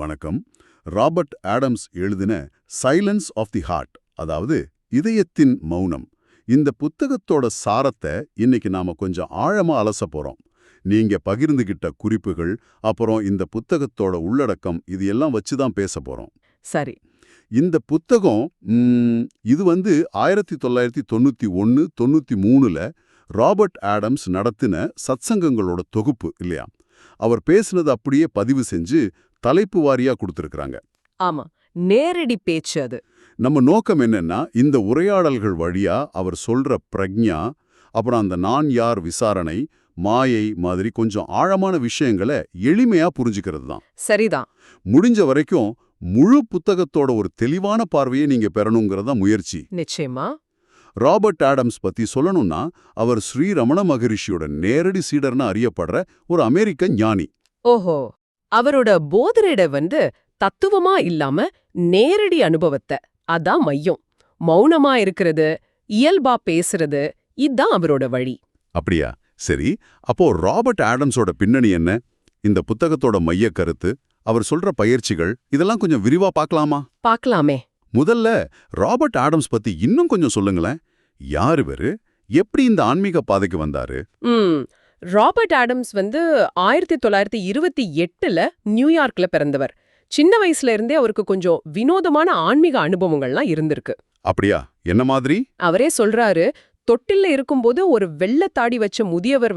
வணக்கம். Robert Adams எழுதின silence of the heart, அதாவது இதயத்தின் மௌனம். இந்த புத்தகத்தோட சாரத்தை இன்னைக்கு நாம கொஞ்சம் ஆழமா அலச போறோம். நீங்க பகிர்ந்துகிட்ட குறிப்புகள், அப்புறம் இந்த புத்தகத்தோட உள்ளடக்கம், இது எல்லாம் வச்சு தான் பேச போறோம். சரி. இந்த புத்தகம் இது 1991 93ல ராபர்ட் ஆடம்ஸ் நடத்தின சத்சங்கங்களோட தொகுப்பு இல்லையா? அவர் பேசுனது அப்படியே பதிவு செஞ்சு தலைப்பு வாரியா கொடுத்திருக்கிறாங்க. ஆமா, நேரடி பேச்சு அது. நம்ம நோக்கம் என்னன்னா, இந்த உரையாடல்கள் வழியா அவர் சொல்ற பிரக்ஞா, அப்புறம் அந்த நான் யார் விசாரணை, மாயை மாதிரி கொஞ்சம் ஆழமான விஷயங்களை எளிமையா புரிஞ்சுக்கிறது தான். சரிதான். முடிஞ்ச வரைக்கும் முழு புத்தகத்தோட ஒரு தெளிவான பார்வையை நீங்க பெறணுங்கிறதா முயற்சி. நிச்சயமா. ராபர்ட் ஆடம்ஸ் பத்தி சொல்லணும்னா, அவர் ஸ்ரீ ரமண மகரிஷியோட நேரடி சீடர்னு அறியப்படுற ஒரு அமெரிக்க ஞானி. ஓஹோ, அவரோட போதனையிட தத்துவமா இல்லாம நேரடி அனுபவத்தை, அதான் மையம். மௌனமா இருக்கிறது, இயல்பா பேசுறது, இதான் அவரோட வழி. அப்படியா? சரி, அப்போ ராபர்ட் ஆடம்ஸோட பின்னணி என்ன? இந்த புத்தகத்தோட மைய கருத்து, அவர் சொல்ற பயிற்சிகள், இதெல்லாம் கொஞ்சம் விரிவா பார்க்கலாமா? பார்க்கலாமே. முதல்ல ராபர்ட் ஆடம்ஸ் பத்தி இன்னும் கொஞ்சம் சொல்லுங்களேன். யார் இவரு? எப்படி இந்த ஆன்மீக பாதைக்கு வந்தாரு? ராபர்ட் ஆடம்ஸ் 1928ல நியூயார்க்ல பிறந்தவர். சின்ன வயசுல இருந்தே அவருக்கு கொஞ்சம் வினோதமான ஆன்மீக அனுபவங்கள்லாம் இருந்திருக்கு. அப்படியா? என்ன மாதிரி? அவரே சொல்றாரு, தொட்டில்ல இருக்கும்போது ஒரு வெள்ளத்தாடி வச்ச முதியவர்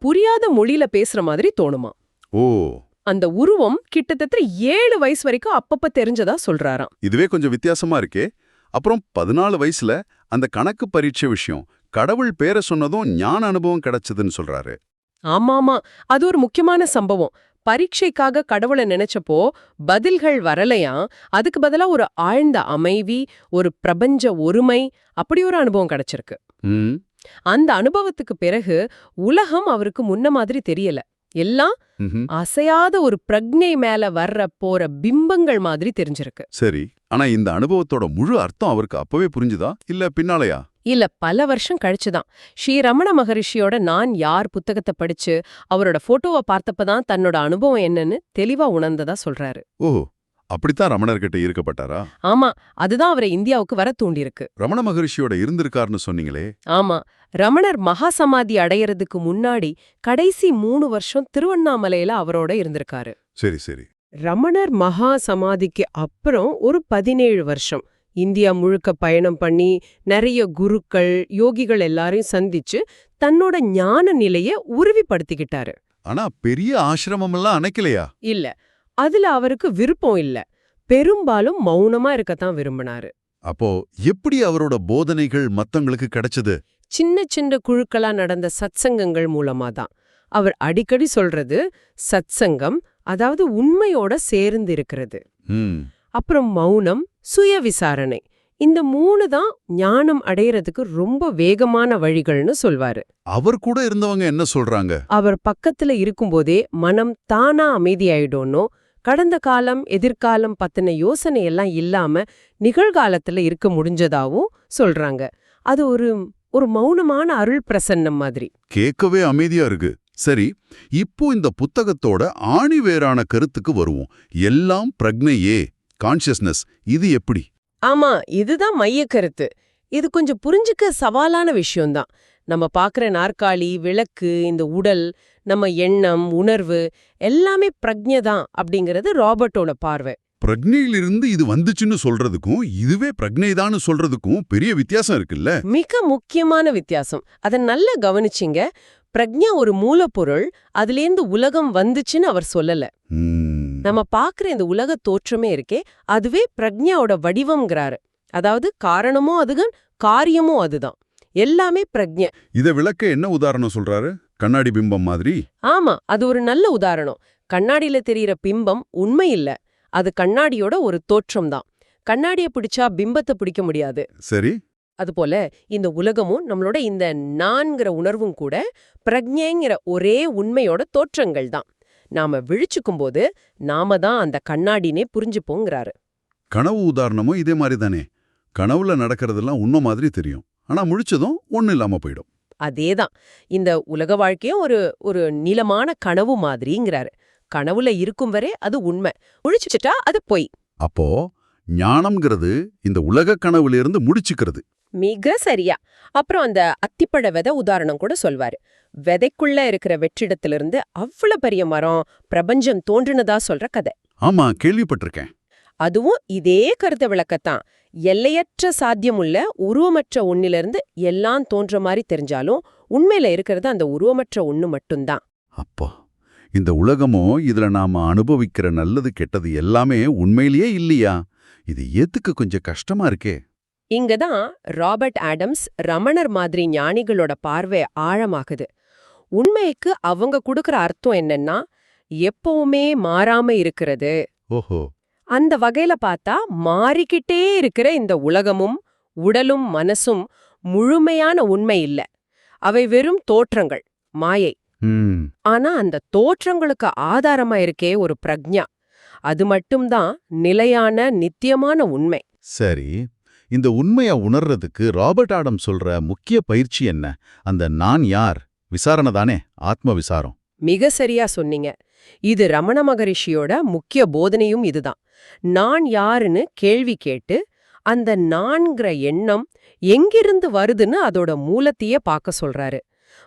புரியாத மொழியில பேசுற மாதிரி தோணுமா. ஓ. அந்த உருவம் கிட்டத்தட்ட 7 வயசு வரைக்கும் அப்பப்ப தெரிஞ்சதா சொல்றாராம். இதுவே கொஞ்சம் வித்தியாசமா இருக்கே. அப்புறம் 14 வயசுல அந்த கணக்கு பரீட்சை விஷயம், கடவுள் பேரை சொன்னதும் ஞான அனுபவம் கிடைச்சதுன்னு சொல்றாரு. ஆமாமா, அது ஒரு முக்கியமான சம்பவம். பரீட்சைக்காக கடவுளை நினைச்சப்போ பதில்கள் வரலையாம். அதுக்கு பதிலா ஒரு ஆழ்ந்த அமைதி, ஒரு பிரபஞ்ச ஒருமை, அப்படி ஒரு அனுபவம் கிடைச்சிருக்கு. அந்த அனுபவத்துக்கு பிறகு உலகம் அவருக்கு முன்ன மாதிரி தெரியல. எல்லாம் அசையாத ஒரு பிரக்ஞை மேல போற பிம்பங்கள் மாதிரி தெரிஞ்சிருக்கு. சரி, ஆனா இந்த அனுபவத்தோட முழு அர்த்தம் அவருக்கு அப்பவே புரிஞ்சுதா இல்ல பின்னாலயா? இல்ல, பல வருஷம் கழிச்சுதான். ஸ்ரீ ரமண மகரிஷியோட நான் யார் புத்தகத்தை படிச்சு அவரோட போட்டோவை பார்த்தப்பதான் தன்னோட அனுபவம் என்னன்னு தெளிவா உணர்ந்ததா சொல்றாரு. ஓ, அப்படித்தான் ரமணர்கிட்ட ஈர்க்கப்பட்டாரா? ஆமா, அதுதான் அவரை இந்தியாவுக்கு வர தூண்டிருக்கு. ரமண மகரிஷியோட இருந்திருக்காருன்னு சொன்னீங்களே. ஆமா, ரமணர் மகாசமாதி அடையறதுக்கு முன்னாடி கடைசி 3 வருஷம் திருவண்ணாமலையில அவரோட இருந்திருக்காரு. சரி சரி. ரமணர் மகா சமாதிக்கு அப்புறம் ஒரு 17 வருஷம் இந்தியா முழுக்க பயணம் பண்ணி நிறைய குருக்கள், யோகிகள் எல்லாரையும் சந்திச்சு தன்னோட ஞான நிலைய உறுதிப்படுத்திக்கிட்டாரு. ஆனா பெரிய ஆசிரமம் எல்லாம் அணைக்கலையா? இல்ல, அதுல அவருக்கு விருப்பம் இல்ல. பெரும்பாலும் மௌனமா இருக்கத்தான் விரும்பினாரு. அப்போ எப்படி அவரோட போதனைகள் மத்தவங்களுக்கு கிடைச்சது? சின்ன சின்ன குழுக்களா நடந்த சத்சங்கங்கள் மூலமா தான். அவர் அடிக்கடி சொல்றது சத்சங்கம், அதாவது உண்மையோட சேர்ந்து இருக்கிறது. அப்புறம் மௌனம், சுய விசாரணை, இந்த 3 தான் ஞானம் அடையறதுக்கு ரொம்ப வேகமான வழிகள்னு சொல்வாரு. அவர் கூட இருந்தவங்க என்ன சொல்றாங்க? அவர் பக்கத்துல இருக்கும்போதே மனம் தானா அமைதியாயிடும்னோ, கடந்த காலம் எதிர்காலம் பத்தின யோசனை எல்லாம் இல்லாம நிகழ்காலத்துல இருக்க முடிஞ்சதாவும் சொல்றாங்க. அது ஒரு மௌனமான அருள் பிரசன்னம் மாதிரி. கேட்கவே அமைதியா இருக்கு. சரி, இப்போ இந்த புத்தகத்தோட ஆணிவேரான கருத்துக்கு வருவோம். எல்லாம் பிரக்ஞையே, கான்ஷியஸ்னஸ், இது எப்படி? ஆமா, இதுதான் மைய கருத்து. இது கொஞ்சம் புரிஞ்சுக்க சவாலான விஷயம்தான். நம்ம பாக்குற நாற்காலி, விளக்கு, இந்த உடல், நம்ம எண்ணம், உணர்வு எல்லாமே பிரக்ஞை தான் அப்படிங்கிறது ராபர்ட்டோட பார்வை. பிரக்ஞையிலிருந்து இது வந்துச்சுன்னு சொல்றதுக்கும் இதுவே பிரக்ஞைதான்னு சொல்றதுக்கும் பெரிய வித்தியாசம் இருக்குல்ல? மிக முக்கியமான வித்தியாசம். அதை நல்லா கவனிச்சிங்க. பிரக்ஞா ஒரு மூலப்பொருள், அதுலேருந்து உலகம் வந்துச்சுன்னு அவர் சொல்லல. நம்ம பாக்குற இந்த உலக தோற்றமே இருக்கே, அதுவே பிரக்ஞாவோட வடிவம்ங்கிறாரு. அதாவது காரணமும் அதுதான், காரியமும் அதுதான். எல்லாமே பிரக்ஞை. இத விளக்க என்ன உதாரணம் சொல்றாரு? கண்ணாடி பிம்பம் மாதிரி? ஆமா, அது ஒரு நல்ல உதாரணம். கண்ணாடியில தெரியிற பிம்பம் உண்மை இல்ல, அது கண்ணாடியோட ஒரு தோற்றம் தான். கண்ணாடிய பிடிச்சா பிம்பத்தை பிடிக்க முடியாது. சரி. அதுபோல இந்த உலகமும் நம்மளோட இந்த நான்கிற உணர்வும் கூட பிரக்ஞைங்கிற ஒரே உண்மையோட தோற்றங்கள் தான். நாம விழிச்சுக்கும் போது நாம தான் அந்த கண்ணாடினே புரிஞ்சுப்போங்கிறாரு. கனவு உதாரணமும் இதே மாதிரி தானே? கனவுல நடக்கிறதெல்லாம் உண்மை மாதிரி தெரியும், ஆனா முழிச்சதும் ஒண்ணு இல்லாம போயிடும். அதேதான், இந்த உலக வாழ்க்கையும் ஒரு நீளமான கனவு மாதிரிங்கிறாரு. கனவுல இருக்கும் வரை அது உண்மை, முழிச்சுட்டா அது பொய். அப்போ ஞானம்ங்கிறது இந்த உலக கனவுல முடிச்சுக்கிறது. மிக சரியா. அப்புறம் அந்த அத்திப்பழ விதை உதாரணம் கூட சொல்வாரு. விதைக்குள்ள இருக்கிற வெற்றிடத்திலிருந்து அவ்வளவு பெரிய மரம், பிரபஞ்சம் தோன்றினதா சொல்ற கதை. ஆமா, கேள்விப்பட்டிருக்கேன். அதுவும் இதே கருத்தை விளக்கத்தான். எல்லையற்ற சாத்தியமுள்ள உருவமற்ற ஒன்னிலிருந்து எல்லாம் தோன்ற மாதிரி தெரிஞ்சாலும் உண்மையில இருக்கிறது அந்த உருவமற்ற ஒண்ணு மட்டும்தான். அப்போ இந்த உலகமோ இதுல நாம அனுபவிக்கிற நல்லது கெட்டது எல்லாமே உண்மையிலேயே இல்லையா? இது ஏத்துக்க கொஞ்சம் கஷ்டமா இருக்கே. இங்கதான் ராபர்ட் ஆடம்ஸ் ரமணர் மாதிரி ஞானிகளோட பார்வை ஆழமாகுது. உண்மைக்கு அவங்க கொடுக்கற அர்த்தம் என்னன்னா, எப்பவுமே மாறாம இருக்கிறது. ஓஹோ. அந்த வகையில பார்த்தா மாறிக்கிட்டே இருக்கிற இந்த உலகமும் உடலும் மனசும் முழுமையான உண்மை இல்ல. அவை வெறும் தோற்றங்கள், மாயை. ஆனா அந்த தோற்றங்களுக்கு ஆதாரமா இருக்கே ஒரு பிரக்ஞா, அது மட்டும்தான் நிலையான நித்தியமான உண்மை. சரி, இந்த உண்மையை உணர்றதுக்கு ராபர்ட் ஆடம் சொல்ற முக்கிய பயிற்சி என்ன? அந்த நான் யார் விசாரணை தானே, ஆத்ம விசாரம். மிக சரியா சொன்னீங்க. இது ரமண மகரிஷியோட முக்கிய போதனையும் இதுதான். நான் யாருன்னு கேள்வி கேட்டு அந்த நான்கிற எண்ணம் எங்கிருந்து வருதுன்னு அதோட மூலத்தையே பார்க்க சொல்றாரு.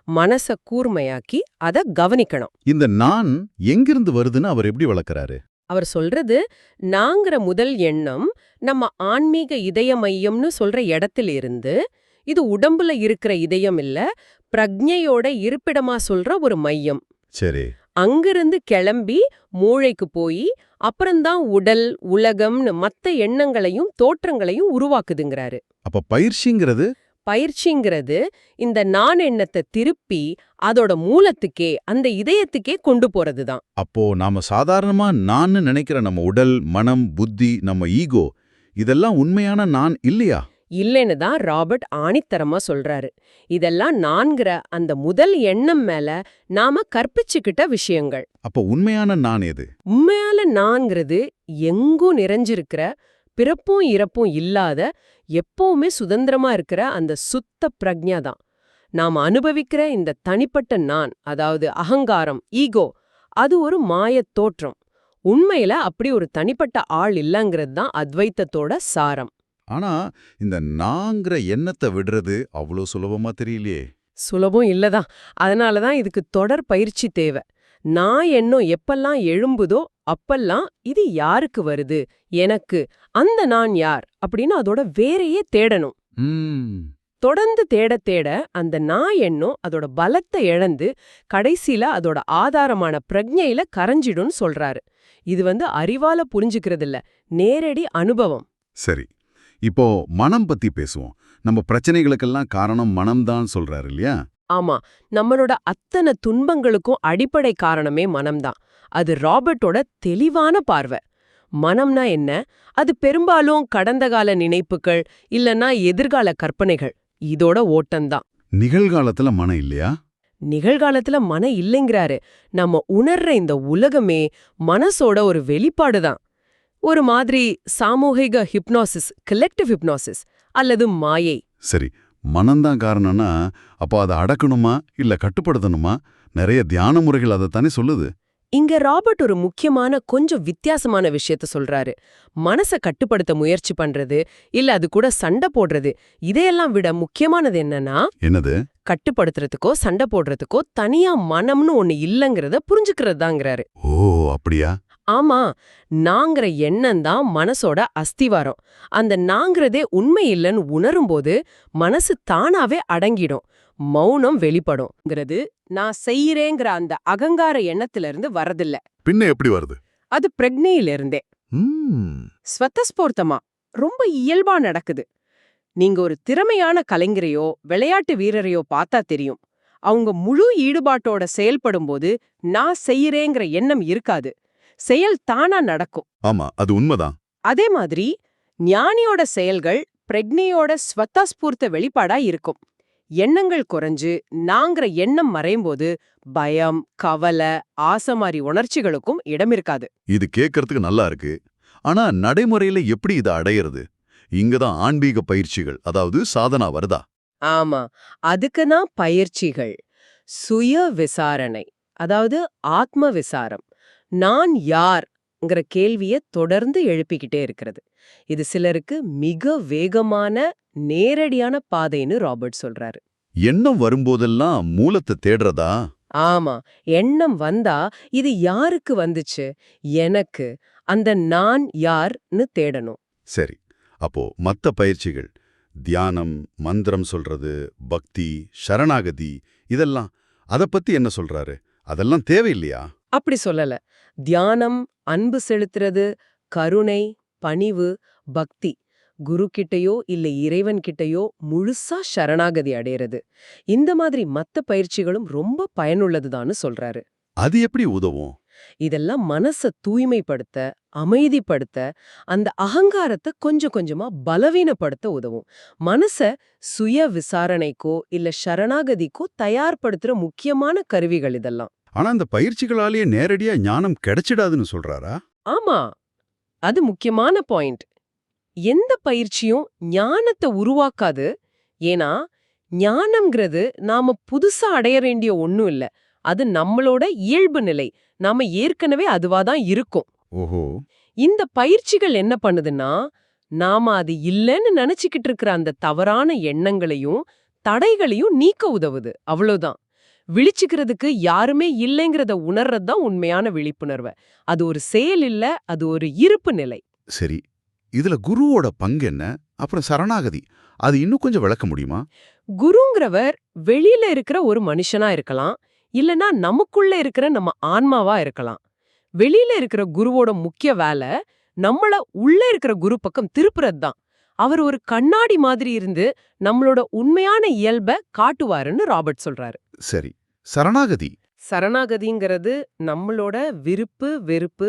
மனச கூர்மையாக்கி அத கவனிக்கணும். இந்த நான் எங்கிருந்து வருதுன்னு அவர் எப்படி வளர்க்கறாரு? அவர் சொல்றது, நாங்கிற முதல் எண்ணம் நம்ம ஆன்மீக இதய மையம்னு சொல்ற இடத்துல இருந்து, இது உடம்புல இருக்கிற இதயம் இல்ல, பிரக்ஞையோட இருப்பிடமா சொல்ற ஒரு மையம். சரி. அங்கிருந்து கிளம்பி மூளைக்கு போய் அப்புறம்தான் உடல், உலகம்னு மத்த எண்ணங்களையும் தோற்றங்களையும் உருவாக்குதுங்கிறாரு. அப்ப பயிற்சிங்கிறது? பயிற்சிங்கிறது இந்த நான் எண்ணத்தை திருப்பி அதோட மூலத்துக்கே, அந்த இதயத்துக்கே கொண்டு போறதுதான். அப்போ நாம சாதாரணமா நான் நினைக்கிற நம்ம உடல், மனம், புத்தி, நம்ம ஈகோ இதெல்லாம் உண்மையான நான் இல்லையா? இல்லைன்னு தான் ராபர்ட் ஆணித்தரமா சொல்றாரு. இதெல்லாம் நான்கிற அந்த முதல் எண்ணம் மேல நாம கற்பிச்சுக்கிட்ட விஷயங்கள். அப்ப உண்மையான நான் எது? உண்மையால நான்கிறது எங்கும் நிறைஞ்சிருக்கிற, பிறப்பும் இறப்பும் இல்லாத, எப்பவுமே சுதந்திரமா இருக்கிற அந்த சுத்த பிரக்ஞா தான். நாம அனுபவிக்கிற இந்த தனிப்பட்ட நான், அதாவது அகங்காரம், ஈகோ, அது ஒரு மாயத் தோற்றம். உண்மையில அப்படி ஒரு தனிப்பட்ட ஆள் இல்லங்கிறது தான் அத்வைத்தத்தோட சாரம். ஆனா இந்த நாங்கிற எண்ணத்தை விடுறது அவ்வளோ சுலபமா தெரியலையே. சுலபம் இல்லதான். அதனாலதான் இதுக்கு தொடர் பயிற்சி தேவை. நான் எண்ணம் எப்பெல்லாம் எழும்புதோ அப்பெல்லாம் இது யாருக்கு வருது, எனக்கு, அந்த நான் யார் அப்படின்னு அதோட வேறையே தேடணும். தொடர்ந்து தேட தேட அந்த நான் எண்ணம் அதோட பலத்தை இழந்து கடைசியில அதோட ஆதாரமான பிரக்ஞையில கரைஞ்சிடும்னு சொல்றாரு. இது அறிவால புரிஞ்சுக்கிறது இல்ல, நேரடி அனுபவம். சரி, இப்போ மனம் பத்தி பேசுவோம். நம்ம பிரச்சனைகளுக்கெல்லாம் காரணம் மனம்தான் சொல்றாரு இல்லையா? ஆமா, நம்மளோட அத்தனை துன்பங்களுக்கும் அடிப்படை காரணமே மனம்தான். அது ராபர்ட்டோட தெளிவான பார்வை. மனம்னா என்ன? அது பெரும்பாலும் கடந்த கால நினைப்புகள் இல்லனா எதிர்கால கற்பனைகள், இதோட ஓட்டம்தான். நிகழ்காலத்துல மனம் இல்லையா? நிகழ்காலத்துல மனம் இல்லைங்கிறாரு. நம்ம உணர்ற இந்த உலகமே மனசோட ஒரு வெளிப்பாடுதான். ஒரு மாதிரி சாமூகிக ஹிப்னாசிஸ், கலெக்டிவ் ஹிப்னாசிஸ் அல்லது மாயை. சரி, மனம்தான் காரணம்னா அப்போ அதை அடக்கணுமா இல்ல கட்டுப்படுத்தணுமா? நிறைய தியான முறைகள் அதைத்தானே சொல்லுது. இங்க ராபர்ட் ஒரு முக்கியமான கொஞ்சம் வித்தியாசமான விஷயத்த சொல்றாரு. மனசை கட்டுப்படுத்த முயற்சி பண்றது இல்ல அது கூட சண்டை போடுறது, இதையெல்லாம் விட முக்கியமானது என்னன்னா, என்னது? கட்டுப்படுத்துறதுக்கோ சண்டை போடுறதுக்கோ தனியா மனம்னு ஒண்ணு இல்லங்கிறத புரிஞ்சுக்கிறது தாங்கிறாரு. ஓ, அப்படியா? ஆமா, நாங்கிற எண்ணம் தான் மனசோட அஸ்திவாரம். அந்த நாங்கிறதே உண்மை இல்லைன்னு உணரும்போது மனசு தானாவே அடங்கிடும், மௌனம் வெளிப்படும்ங்கிறது நான் செய்யறேங்கிற அந்த அகங்கார எண்ணத்துல இருந்து வரதில்ல. பின்ன எப்படி வருது? அது பிரக்ஞையிலிருந்தே ஸ்வத்தஸ்பூர்த்தமா ரொம்ப இயல்பா நடக்குது. நீங்க ஒரு திறமையான கலைஞரையோ விளையாட்டு வீரரையோ பார்த்தா தெரியும். அவங்க முழு ஈடுபாட்டோட செயல்படும்போது நான் செய்யறேங்கிற எண்ணம் இருக்காது, செயல் தானா நடக்கும். ஆமா, அது உண்மைதான். அதே மாதிரி ஞானியோட செயல்கள் பிரக்ஞையோட ஸ்வத்தஸ்பூர்த்த வெளிப்பாடா இருக்கும். எண்ணங்கள் குறைஞ்சு நாங்கிற எண்ணம் மறையும்போது பயம், கவலை, ஆசை மாதிரி உணர்ச்சிகளுக்கும் இடம் இருக்காது. இது கேட்கறதுக்கு நல்லா இருக்கு. ஆனா நடைமுறையில எப்படி இதை அடையிறது? இங்கதான் ஆன்மீக பயிற்சிகள், அதாவது சாதனா வருதா? ஆமா, அதுக்குதான் பயிற்சிகள். சுய விசாரணை, அதாவது ஆத்ம விசாரம். நான் யார்ங்கிற கேள்விய தொடர்ந்து எழுப்பிக்கிட்டே இருக்கிறது. இது சிலருக்கு மிக வேகமான நேரடியான பாதைன்னு ராபர்ட் சொல்றாரு. எண்ணம் வரும்போதெல்லாம் மூலத்தை தேடுறதா? ஆமா, எண்ணம் வந்தா இது யாருக்கு வந்துச்சு, எனக்கு, அந்த நான் யார்னு தேடணும். சரி, அப்போ மத்த பயிற்சிகள், தியானம், மந்திரம் சொல்றது, பக்தி, சரணாகதி, இதெல்லாம் அத பத்தி என்ன சொல்றாரு? அதெல்லாம் தேவையில்லையா? அப்படி சொல்லல. தியானம், அன்பு செலுத்துறது, கருணை, பணிவு, பக்தி, குரு கிட்டயோ இல்ல இறைவன் கிட்டயோ முழுசா சரணாகதி அடையறது, இந்த மாதிரி மத்த பயிற்சிகளும் ரொம்ப பயனுள்ளதுதான்னு சொல்றாரு. அது எப்படி உதவும்? இதெல்லாம் மனச தூய்மைப்படுத்த, அமைதிப்படுத்த, அந்த அகங்காரத்தை கொஞ்சம் கொஞ்சமா பலவீனப்படுத்த உதவும். மனச சுய விசாரணைக்கோ இல்ல சரணாகதிக்கோ தயார்படுத்துற முக்கியமான கருவிகள் இதெல்லாம். ஆனா அந்த பயிற்சிகளாலேயே நேரடியா ஞானம் கிடைச்சிடாதுன்னு சொல்றாரா? ஆமா, அது முக்கியமான பாயிண்ட். எந்த பயிற்சியும் ஞானத்தை உருவாக்காது. ஏன்னா ஞானம்ங்கிறது நாம புதுசா அடைய வேண்டிய ஒண்ணும் இல்ல. அது நம்மளோட இயல்பு நிலை. நாம ஏற்கனவே அதுவாதான் இருக்கோம். ஓஹோ. இந்த பயிற்சிகள் என்ன பண்ணுதுன்னா, நாம அது இல்லைன்னு நினைச்சுக்கிட்டு இருக்கிற அந்த தவறான எண்ணங்களையும் தடைகளையும் நீக்க உதவுது. அவ்வளவுதான். விழிச்சுக்கிறதுக்கு யாருமே இல்லைங்கிறத உணர்றதுதான் உண்மையான விழிப்புணர்வு. அது ஒரு செயல் இல்ல, அது ஒரு இருப்பு நிலை. சரி, இதுல குருவோட பங்கு என்ன? அப்புறம் சரணாகதி, அது இன்னும் கொஞ்சம் விளக்க முடியுமா? குருங்கிறவர் வெளியில இருக்கிற ஒரு மனுஷனா இருக்கலாம், இல்லனா நமக்குள்ள இருக்கிற நம்ம ஆன்மாவா இருக்கலாம். வெளியில இருக்கிற குருவோட முக்கிய வேலை நம்மள உள்ள இருக்கிற குரு பக்கம் திருப்புறது தான். அவர் ஒரு கண்ணாடி மாதிரி இருந்து நம்மளோட உண்மையான இயல்பை காட்டுவாருன்னு ராபர்ட் சொல்றாரு. சரி, சரணாகதி. சரணாகதிங்கிறது நம்மளோட விருப்பு வெறுப்பு,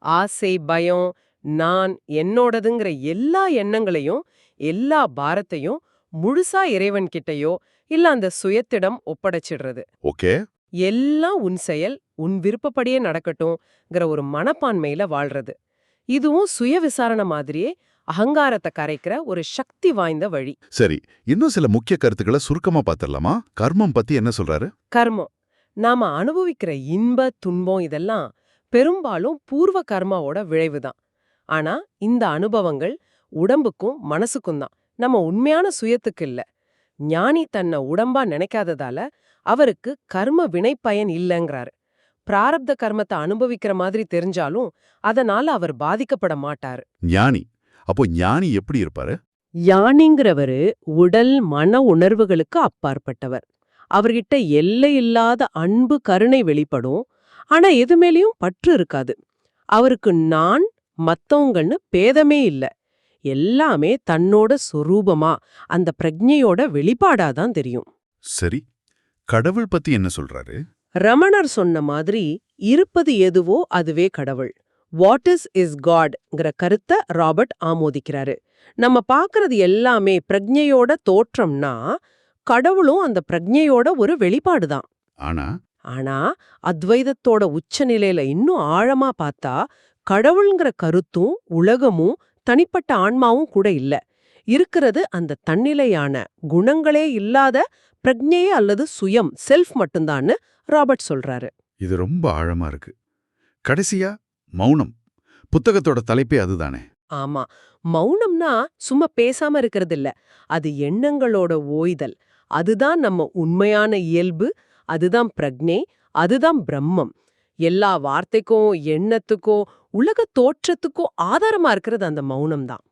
ஆசை, பயம், நான், என்னோடதுங்கிற எல்லா எண்ணங்களையும் எல்லா பாரத்தையும் முழுசா இறைவன் கிட்டயோ இல்ல அந்த சுயத்திடம் ஒப்படைச்சிடுறது. ஓகே. எல்லாம் உன் செயல், உன் விருப்பப்படியே நடக்கட்டும்ங்கிற ஒரு மனப்பான்மையில வாழ்றது. இதுவும் சுய விசாரணை மாதிரியே அகங்காரத்தை கரைக்கிற ஒரு சக்தி வாய்ந்த வழி. சரி, இன்னும் சில முக்கிய கருத்துக்களை சுருக்கமா பார்த்திடலாமா? கர்மம் பத்தி என்ன சொல்றாரு? கர்மம், நாம அனுபவிக்கிற இன்ப துன்பம் இதெல்லாம் பெரும்பாலும் பூர்வ கர்மாவோட விளைவுதான். ஆனா இந்த அனுபவங்கள் உடம்புக்கும் மனசுக்கும் தான், நம்ம உண்மையான சுயத்துக்கு இல்ல. ஞானி தன்னை உடம்பா நினைக்காததால அவருக்கு கர்ம வினைப்பயன் இல்லைங்கிறாரு. பிராரப்த கர்மத்தை அனுபவிக்கிற மாதிரி தெரிஞ்சாலும் அதனால அவர் பாதிக்கப்பட மாட்டாரு. ஞானி. அப்போ ஞானி எப்படி இருப்பாரு? ஞானிங்கிறவரு உடல் மன உணர்வுகளுக்கு அப்பாற்பட்டவர். அவர்கிட்ட எல்லையில்லாத அன்பு கருணை வெளிப்படும். ஆனா எது மேலயும் பற்று இருக்காது. அவருக்கு நான் மத்தவங்கன்னு பேதமே இல்ல. எல்லாமே தன்னோட சொரூபமா அந்த பிரக்ஞையோட வெளிப்பாடாதான் தெரியும். சரி, கடவுள் பத்தி என்ன சொல்றாரு? ரமணர் சொன்ன மாதிரி இருப்பது எதுவோ அதுவே கடவுள். வாட் இஸ் காட்ங்கிற கருத்தை ராபர்ட் ஆமோதிக்கிறாரு. நம்ம பார்க்கறது எல்லாமே பிரக்ஞையோட தோற்றம்னா கடவுளும் அந்த பிரக்ஞையோட ஒரு வெளிப்பாடுதான். ஆனா அத்வைதத்தோட உச்சநிலையில இன்னும் ஆழமா பார்த்தா கடவுள்ங்கிற கருத்தும் உலகமும் தனிப்பட்ட ஆன்மாவும் கூட இல்ல. இருக்கிறது அந்த தன்னிலையான குணங்களே இல்லாத பிரக்ஞையே அல்லது சுயம், செல்ஃப் மட்டும்தான்னு ராபர்ட் சொல்றாரு. இது ரொம்ப ஆழமா இருக்கு. கடைசியா மௌனம். புத்தகத்தோட தலைப்பே அதுதானே? ஆமா, மௌனம்னா சும்மா பேசாம இருக்கிறது இல்ல. அது எண்ணங்களோட ஓய்தல். அதுதான் நம்ம உண்மையான இயல்பு, அதுதான் பிரக்ஞை, அதுதான் பிரம்மம். எல்லா வார்த்தைக்கும் எண்ணத்துக்கும் உலக தோற்றத்துக்கும் ஆதாரமா இருக்கிறது அந்த மௌனம் தான்.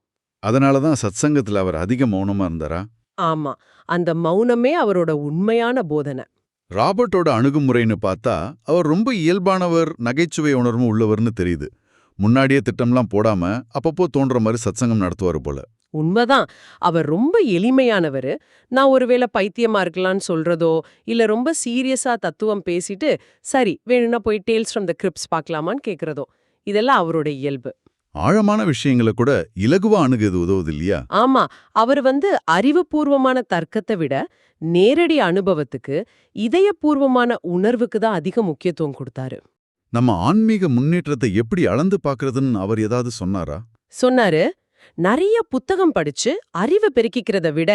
அதனாலதான் சத்சங்கத்துல அவர் அதிக மௌனமா இருந்தாரா? ஆமா, அந்த மௌனமே அவரோட உண்மையான போதனை. ராபர்ட்டோட அணுகுமுறைன்னு பார்த்தா அவர் ரொம்ப இயல்பானவர், நகைச்சுவை உணர்வு உள்ளவர்னு தெரியுது. முன்னாடியே திட்டம்லாம் போடாம அப்பப்போ தோன்ற மாதிரி சத்சங்கம் நடத்துவாரு போல. உண்மைதான். அவர் ரொம்ப எளிமையானவரு. நான் ஒருவேளை பைத்தியமா இருக்கலாம்னு சொல்றதோ இல்ல ரொம்ப சீரியஸா தத்துவம் பேசிட்டு சரி வேணும்னா போய் டேல்ஸ் ஃப்ரம் த கிரிப்ட்ஸ் பார்க்கலாமான்னு கேக்குறதோ, இதெல்லாம் அவரோட இயல்பு. ஆழமான விஷயங்களை கூட இலகுவா அணுகுது உதவுது இல்லையா? ஆமா, அவர் அறிவுபூர்வமான தர்க்கத்தை விட நேரடி அனுபவத்துக்கு, இதயபூர்வமான உணர்வுக்கு தான் அதிக முக்கியத்துவம் கொடுத்தாரு. நம்ம ஆன்மீக முன்னேற்றத்தை எப்படி அளந்து பார்க்கறதுன்னு அவர் ஏதாவது சொன்னாரா? சொன்னாரு, நிறைய புத்தகம் படிச்சு அறிவு பெருக்கிக்கிறத விட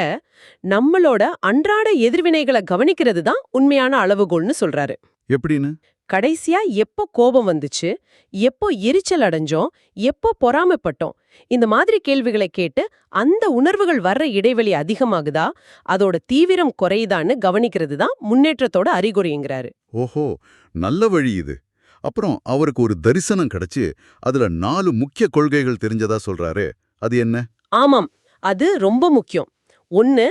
நம்மளோட அன்றாட எதிர்வினைகளை கவனிக்கிறது தான் உண்மையான அளவுகோல்னு சொல்றாரு. எப்படின்னு? கடைசியா எப்போ கோபம் வந்துச்சு, எப்போ எரிச்சல் அடைஞ்சோம், எப்போ பொறாமைப்பட்டோம், இந்த மாதிரி கேள்விகளை கேட்டு அந்த உணர்வுகள் வர்ற இடைவெளி அதிகமாகுதா, அதோட தீவிரம் குறையுதான்னு கவனிக்கிறது தான் முன்னேற்றத்தோட அறிகுறிங்கிறாரு. ஓஹோ, நல்ல வழி இது. அப்புறம் அவருக்கு ஒரு தரிசனம் கிடைச்சு அதுல 4 முக்கிய கொள்கைகள் தெரிஞ்சதா சொல்றாரு. அது என்ன? ஆமாம், அது ரொம்ப முக்கியம். 1,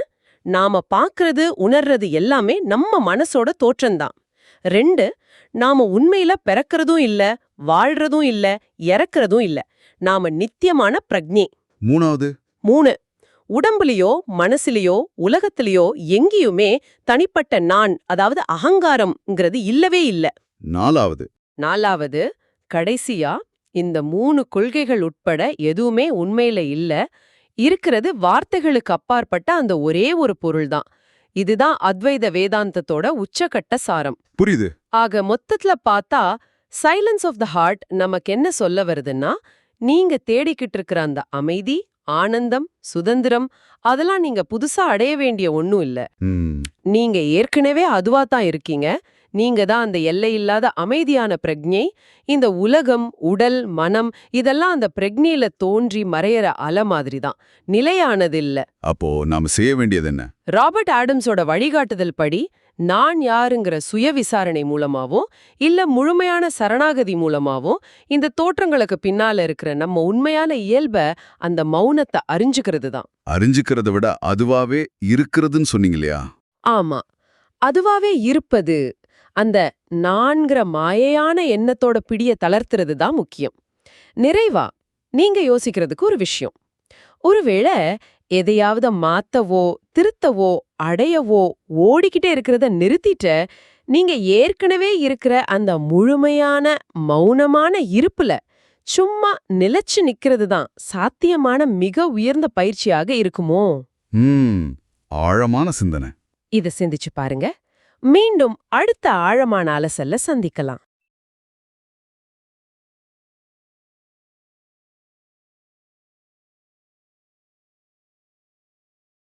நாம பார்க்கறது உணர்றது எல்லாமே நம்ம மனசோட தோற்றம்தான். 2, நாம உண்மையில பிறக்கிறதும் இல்ல, வாழ்றதும் இல்ல, இறக்கிறதும் இல்ல. நாம நித்தியமான பிரக்ஞை. 3வது? 3, உடம்புலயோ மனசுலயோ உலகத்திலயோ எங்கேயுமே தனிப்பட்ட நான், அதாவது அகங்காரம்ங்கிறது இல்லவே இல்ல. 4வது? 4வது, கடைசியா இந்த 3 கொள்கைகள் உட்பட எதுவுமே உண்மையில இல்ல, இருக்கிறது வார்த்தைகளுக்கு அப்பாற்பட்ட அந்த ஒரே ஒரு பொருள்தான். இதுதான் அத்வைத வேதாந்தத்தோட உச்சகட்ட சாரம். புரியுது. ஆக மொத்தத்துல பார்த்தா சைலன்ஸ் ஆஃப் த ஹார்ட் நமக்கு என்ன சொல்ல வருதுன்னா, நீங்க தேடிக்கிட்டு இருக்கிற அந்த அமைதி, ஆனந்தம், சுதந்திரம் அதெல்லாம் நீங்க புதுசா அடைய வேண்டிய ஒண்ணும் இல்ல. நீங்க ஏற்கனவே அதுவா தான் இருக்கீங்க. நீங்க தான் அந்த எல்லையில்லாத அமைதியான பிரக்ஞை. இந்த உலகம், உடல், மனம் இதெல்லாம் அந்த பிரக்ஞையில தோன்றி மறையற அலை மாதிரி தான், நிலையானது இல்ல. அப்போ நாம செய்ய வேண்டியது என்ன? ராபர்ட் ஆடம்ஸோட வழிகாட்டுதல் படி நான் யாருங்கிற சுய விசாரணை மூலமாவும் இல்ல முழுமையான சரணாகதி மூலமாவும் இந்த தோற்றங்களுக்கு பின்னால இருக்கிற நம்ம உண்மையான இயல்ப, அந்த மௌனத்தை அறிஞ்சுக்கிறது தான். அறிஞ்சுக்கிறத விட அதுவாவே இருக்கிறதுன்னு சொன்னீங்க இல்லையா? ஆமா, அதுவாவே இருப்பது, அந்த நான்கிற மாயையான எண்ணத்தோட பிடிய தளர்த்துறது தான் முக்கியம். நிறைவா நீங்க யோசிக்கிறதுக்கு ஒரு விஷயம். ஒருவேளை எதையாவது மாத்தவோ திருத்தவோ அடையவோ ஓடிக்கிட்டே இருக்கிறத நிறுத்திட்ட நீங்க ஏற்கனவே இருக்கிற அந்த முழுமையான மௌனமான இருப்புல சும்மா நிலைச்சு நிக்கிறது தான் சாத்தியமான மிக உயர்ந்த பயிற்சியாக இருக்குமோ? ஆழமான சிந்தனை. இத சிந்திச்சு பாருங்க. மீண்டும் அடுத்த ஆழமான அலசல்ல சந்திக்கலாம்.